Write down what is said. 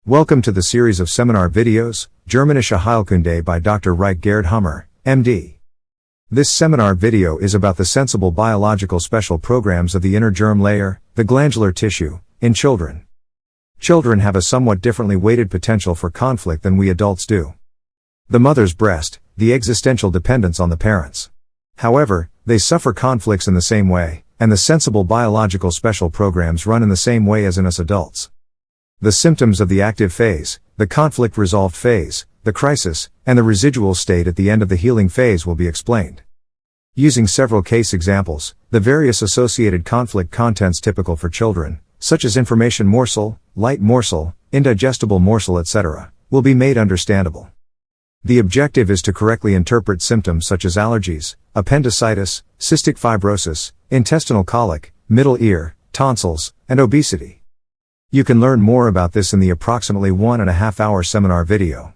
Welcome to the series of seminar videos, Germanische Heilkunde by Dr. Hamer, MD. This seminar video is about the sensible biological special programs of the inner germ layer, the glandular tissue, in children. Children have a somewhat differently weighted potential for conflict than we adults do. The mother's breast, the existential dependence on the parents. However, they suffer conflicts in the same way, and the sensible biological special programs run in the same way as in us adults. The symptoms of the active phase, the conflict-resolved phase, the crisis, and the residual state at the end of the healing phase will be explained. Using several case examples, the various associated conflict contents typical for children, such as information morsel, light morsel, indigestible morsel, etc., will be made understandable. The objective is to correctly interpret symptoms such as allergies, appendicitis, cystic fibrosis, intestinal colic, middle ear, tonsils, and obesity. You can learn more about this in the approximately 1.5-hour seminar video.